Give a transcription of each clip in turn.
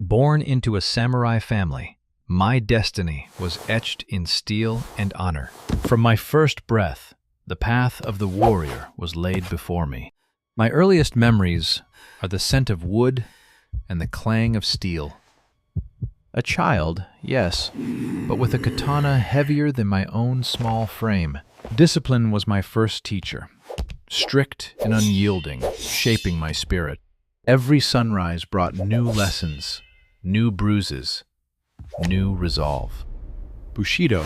Born into a samurai family, my destiny was etched in steel and honor. From my first breath, the path of the warrior was laid before me. My earliest memories are the scent of wood and the clang of steel. A child, yes, but with a katana heavier than my own small frame. Discipline was my first teacher, strict and unyielding, shaping my spirit. Every sunrise brought new lessons, new bruises, new resolve. Bushido,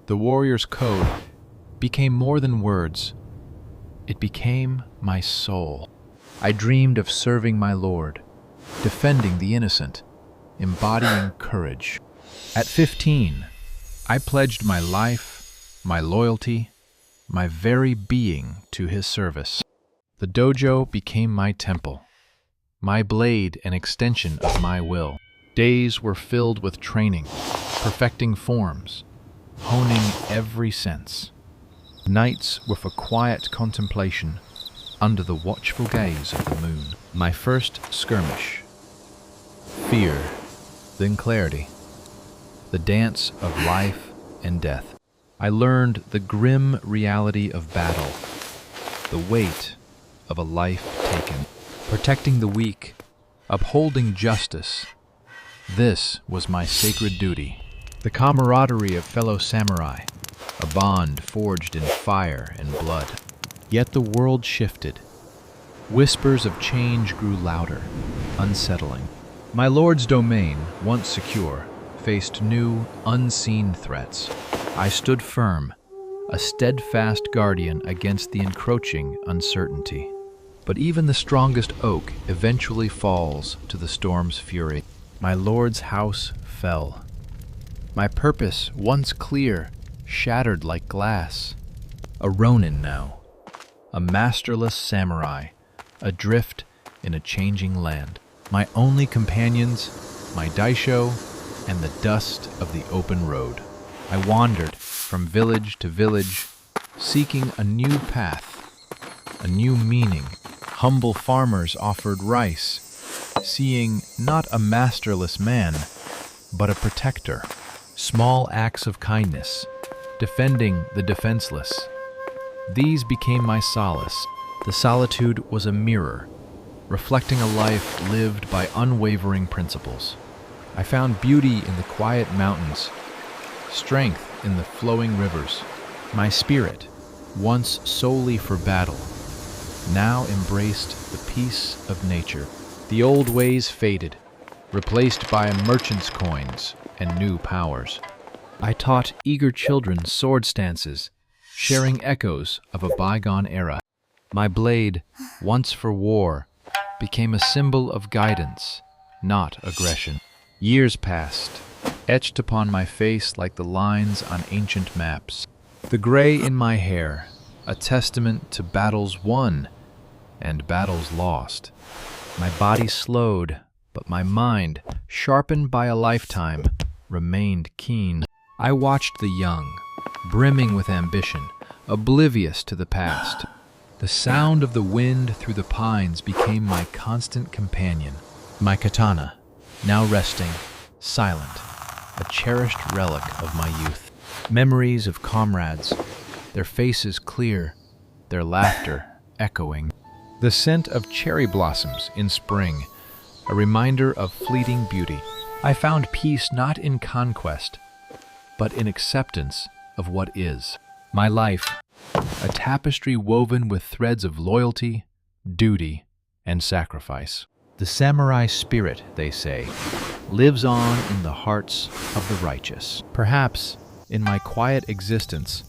the warrior's code, became more than words. It became my soul. I dreamed of serving my lord, defending the innocent, embodying courage. At 15, I pledged my life, my loyalty, my very being to his service. The dojo became my temple, my blade an extension of my will. Days were filled with training, perfecting forms, honing every sense. Nights were for quiet contemplation under the watchful gaze of the moon. My first skirmish. Fear, then clarity. The dance of life and death. I learned the grim reality of battle, the weight of a life taken. Protecting the weak, upholding justice. This was my sacred duty. The camaraderie of fellow samurai, a bond forged in fire and blood. Yet the world shifted. Whispers of change grew louder, unsettling. My lord's domain, once secure, faced new, unseen threats. I stood firm, a steadfast guardian against the encroaching uncertainty. But even the strongest oak eventually falls to the storm's fury. My lord's house fell. My purpose, once clear, shattered like glass. A ronin now, a masterless samurai, adrift in a changing land. My only companions, my daisho, and the dust of the open road. I wandered from village to village, seeking a new path, a new meaning. Humble farmers offered rice, seeing not a masterless man, but a protector. Small acts of kindness, defending the defenseless. These became my solace. The solitude was a mirror, reflecting a life lived by unwavering principles. I found beauty in the quiet mountains, strength in the flowing rivers. My spirit, once solely for battle, now embraced the peace of nature. The old ways faded, replaced by merchant's coins and new powers. I taught eager children sword stances, sharing echoes of a bygone era. My blade, once for war, became a symbol of guidance, not aggression. Years passed, etched upon my face like the lines on ancient maps. The gray in my hair, a testament to battles won and battles lost. My body slowed, but my mind, sharpened by a lifetime, remained keen. I watched the young, brimming with ambition, oblivious to the past. The sound of the wind through the pines became my constant companion. My katana, now resting, silent, a cherished relic of my youth. Memories of comrades, their faces clear, their laughter echoing. The scent of cherry blossoms in spring, a reminder of fleeting beauty. I found peace not in conquest, but in acceptance of what is. My life, a tapestry woven with threads of loyalty, duty, and sacrifice. The samurai spirit, they say, lives on in the hearts of the righteous. Perhaps, in my quiet existence,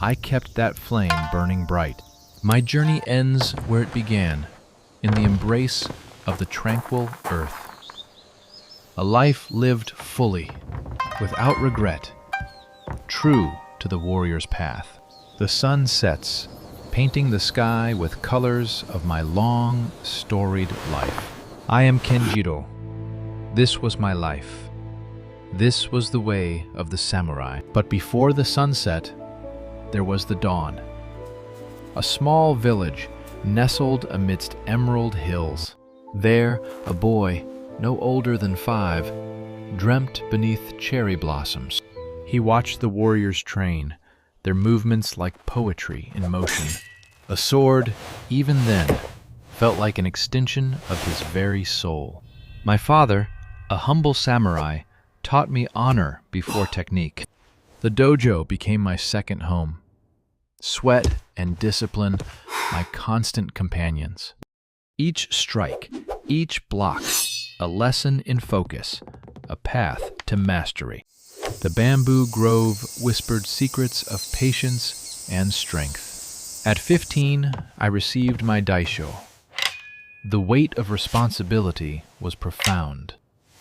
I kept that flame burning bright. My journey ends where it began, in the embrace of the tranquil earth. A life lived fully, without regret, true to the warrior's path. The sun sets, painting the sky with colors of my long, storied life. I am Kenjiro. This was my life. This was the way of the samurai. But before the sunset, there was the dawn. A small village nestled amidst emerald hills. There, a boy, no older than 5, dreamt beneath cherry blossoms. He watched the warriors train, their movements like poetry in motion. A sword, even then, felt like an extension of his very soul. My father, a humble samurai, taught me honor before technique. The dojo became my second home. Sweat and discipline, my constant companions. Each strike, each block, a lesson in focus, a path to mastery. The bamboo grove whispered secrets of patience and strength. At 15, I received my daisho. The weight of responsibility was profound.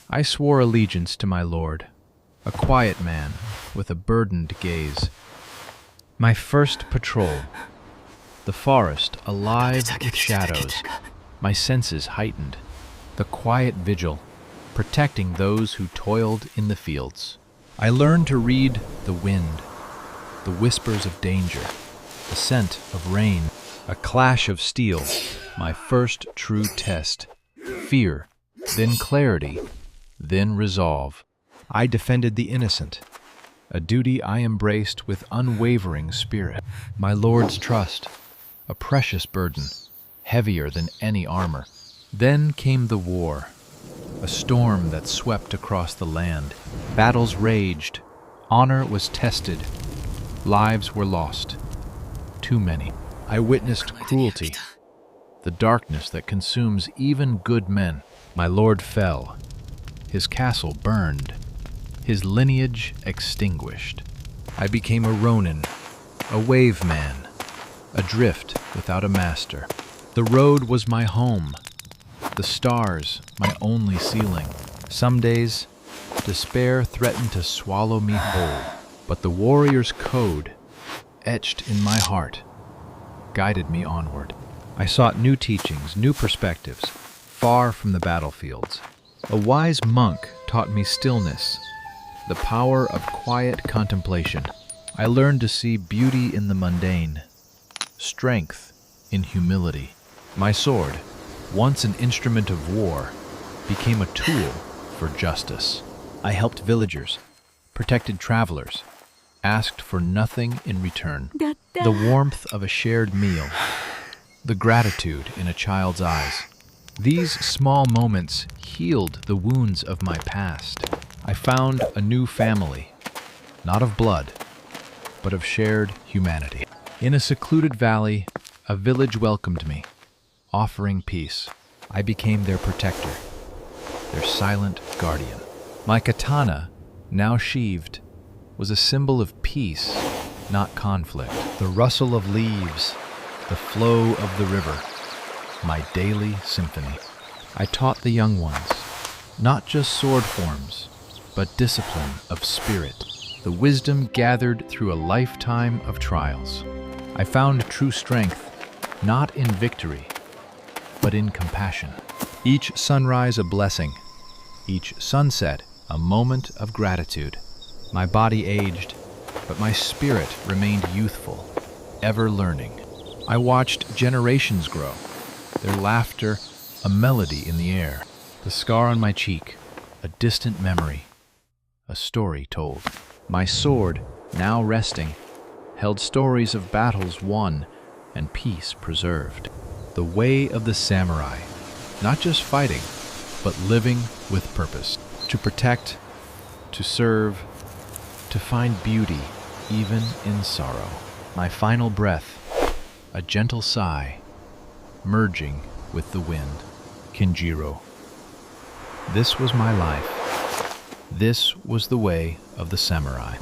I swore allegiance to my lord, a quiet man with a burdened gaze. My first patrol, the forest alive with shadows, my senses heightened, the quiet vigil, protecting those who toiled in the fields. I learned to read the wind, the whispers of danger, the scent of rain, a clash of steel, my first true test. Fear, then clarity, then resolve. I defended the innocent, a duty I embraced with unwavering spirit. My lord's trust, a precious burden, heavier than any armor. Then came the war, a storm that swept across the land. Battles raged, honor was tested, lives were lost. Too many. I witnessed cruelty, the darkness that consumes even good men. My lord fell, his castle burned, his lineage extinguished. I became a ronin, a wave man, adrift without a master. The road was my home, the stars my only ceiling. Some days, despair threatened to swallow me whole, but the warrior's code, etched in my heart, guided me onward. I sought new teachings, new perspectives, far from the battlefields. A wise monk taught me stillness, the power of quiet contemplation. I learned to see beauty in the mundane, strength in humility. My sword, once an instrument of war, became a tool for justice. I helped villagers, protected travelers, asked for nothing in return. The warmth of a shared meal, the gratitude in a child's eyes. These small moments healed the wounds of my past. I found a new family, not of blood, but of shared humanity. In a secluded valley, a village welcomed me, offering peace. I became their protector, their silent guardian. My katana, now sheathed, was a symbol of peace, not conflict. The rustle of leaves, the flow of the river, my daily symphony. I taught the young ones, not just sword forms, but discipline of spirit, the wisdom gathered through a lifetime of trials. I found true strength, not in victory, but in compassion. Each sunrise a blessing, each sunset a moment of gratitude. My body aged, but my spirit remained youthful, ever learning. I watched generations grow, their laughter a melody in the air, the scar on my cheek, a distant memory, a story told. My sword, now resting, held stories of battles won and peace preserved. The way of the samurai, not just fighting, but living with purpose, to protect, to serve, to find beauty even in sorrow. My final breath, a gentle sigh, merging with the wind. Kinjiro. This was my life. This was the way of the samurai.